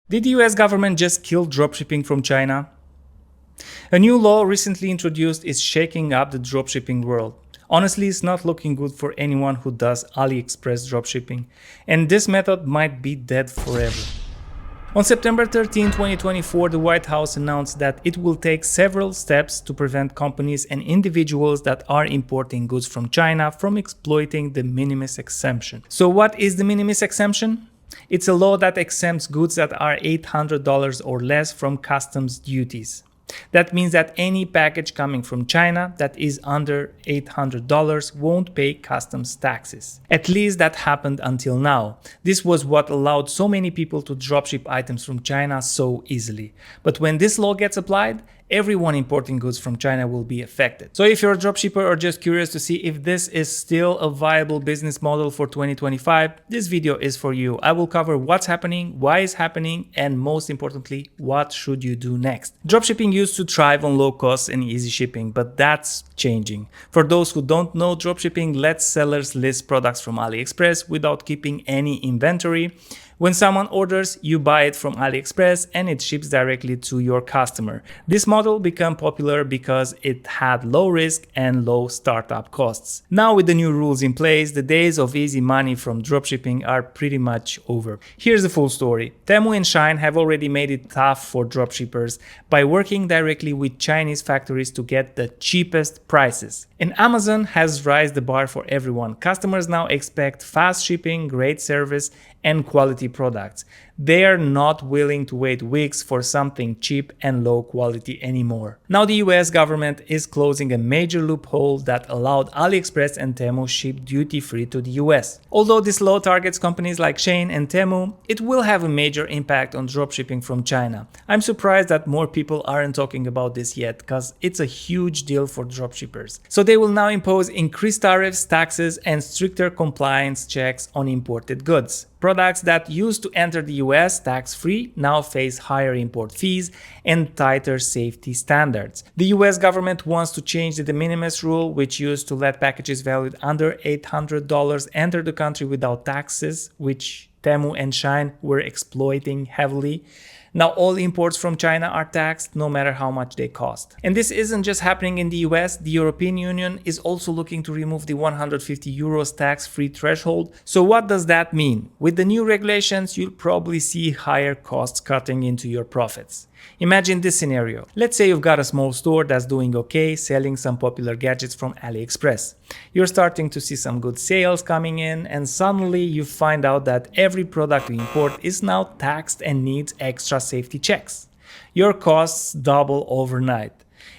Did the US government just kill dropshipping from China? A new law recently introduced is shaking up the dropshipping world. Honestly, it's not looking good for anyone who does AliExpress dropshipping, and this method might be dead forever. On September 13, 2024, the White House announced that it will take several steps to prevent companies and individuals that are importing goods from China from exploiting the minimis exemption. So what is the minimis exemption? It's a law that exempts goods that are $800 or less from customs duties. That means that any package coming from China that is under $800 won't pay customs taxes. At least that happened until now. This was what allowed so many people to dropship items from China so easily. But when this law gets applied, everyone importing goods from China will be affected. So if you're a dropshipper or just curious to see if this is still a viable business model for 2025, this video is for you. I will cover what's happening, why it's happening, and most importantly, what should you do next. Dropshipping used to thrive on low costs and easy shipping, but that's changing. For those who don't know dropshipping, lets sellers list products from AliExpress without keeping any inventory. When someone orders, you buy it from AliExpress and it ships directly to your customer. This model became popular because it had low risk and low startup costs. Now with the new rules in place, the days of easy money from dropshipping are pretty much over. Here's the full story. Temu and Shein have already made it tough for dropshippers by working directly with Chinese factories to get the cheapest prices. And Amazon has raised the bar for everyone. Customers now expect fast shipping, great service, and quality products. They are not willing to wait weeks for something cheap and low quality anymore. Now the US government is closing a major loophole that allowed AliExpress and Temu ship duty-free to the US. Although this law targets companies like Shein and Temu, it will have a major impact on dropshipping from China. I'm surprised that more people aren't talking about this yet, because it's a huge deal for dropshippers. So they will now impose increased tariffs, taxes, and stricter compliance checks on imported goods. Products that used to enter the US tax-free now face higher import fees and tighter safety standards. The US government wants to change the de minimis rule, which used to let packages valued under $800 enter the country without taxes, which Temu and Shein were exploiting heavily. Now all imports from China are taxed no matter how much they cost. And this isn't just happening in the US, the European Union is also looking to remove the 150 euros tax-free threshold. So what does that mean? With the new regulations, you'll probably see higher costs cutting into your profits. Imagine this scenario. Let's say you've got a small store that's doing okay, selling some popular gadgets from AliExpress. You're starting to see some good sales coming in, and suddenly you find out that every product you import is now taxed and needs extra safety checks. Your costs double overnight.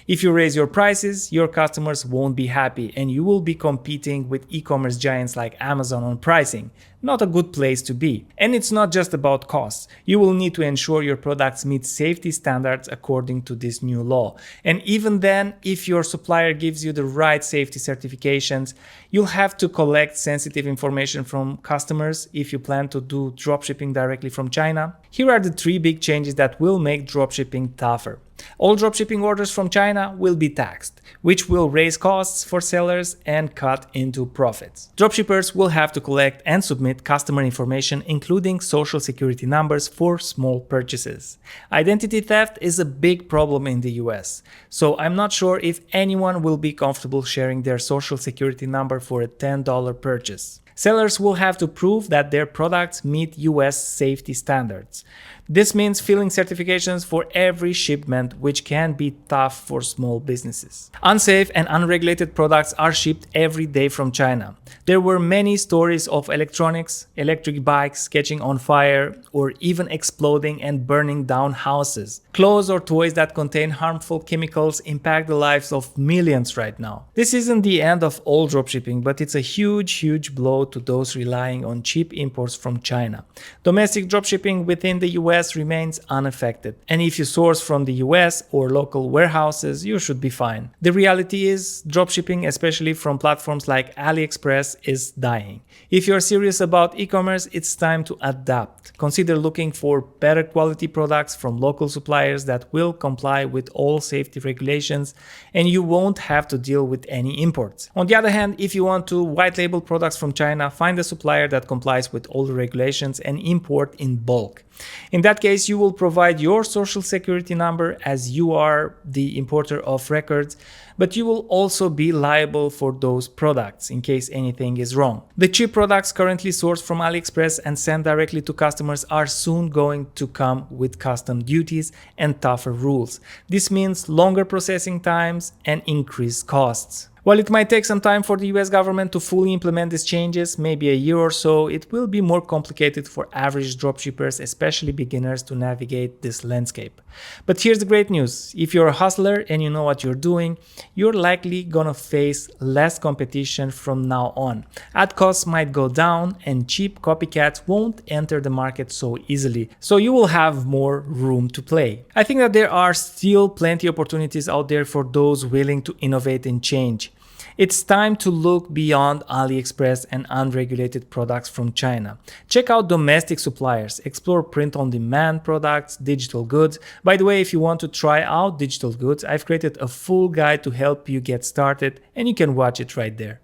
If you raise your prices, your customers won't be happy and you will be competing with e-commerce giants like Amazon on pricing. Not a good place to be. And it's not just about costs. You will need to ensure your products meet safety standards according to this new law. And even then, if your supplier gives you the right safety certifications, you'll have to collect sensitive information from customers if you plan to do dropshipping directly from China. Here are the 3 big changes that will make dropshipping tougher. All dropshipping orders from China will be taxed, which will raise costs for sellers and cut into profits. Dropshippers will have to collect and submit customer information, including social security numbers for small purchases. Identity theft is a big problem in the US, so I'm not sure if anyone will be comfortable sharing their social security number for a $10 purchase. Sellers will have to prove that their products meet US safety standards. This means filling certifications for every shipment, which can be tough for small businesses. Unsafe and unregulated products are shipped every day from China. There were many stories of electronics, electric bikes catching on fire, or even exploding and burning down houses. Clothes or toys that contain harmful chemicals impact the lives of millions right now. This isn't the end of all dropshipping, but it's a huge blow to those relying on cheap imports from China. Domestic dropshipping within the US remains unaffected, and if you source from the US or local warehouses, you should be fine. The reality is, dropshipping, especially from platforms like AliExpress, is dying. If you're serious about e-commerce, it's time to adapt. Consider looking for better quality products from local suppliers that will comply with all safety regulations, and you won't have to deal with any imports. On the other hand, if you want to white label products from China, find a supplier that complies with all the regulations and import in bulk. In that case, you will provide your social security number as you are the importer of records, but you will also be liable for those products in case anything is wrong. The cheap products currently sourced from AliExpress and sent directly to customers are soon going to come with custom duties and tougher rules. This means longer processing times and increased costs. While it might take some time for the US government to fully implement these changes, maybe a year or so, it will be more complicated for average dropshippers, especially beginners, to navigate this landscape. But here's the great news. If you're a hustler and you know what you're doing, you're likely gonna face less competition from now on. Ad costs might go down and cheap copycats won't enter the market so easily, so you will have more room to play. I think that there are still plenty of opportunities out there for those willing to innovate and change. It's time to look beyond AliExpress and unregulated products from China. Check out domestic suppliers, explore print-on-demand products, digital goods. By the way, if you want to try out digital goods, I've created a full guide to help you get started, and you can watch it right there.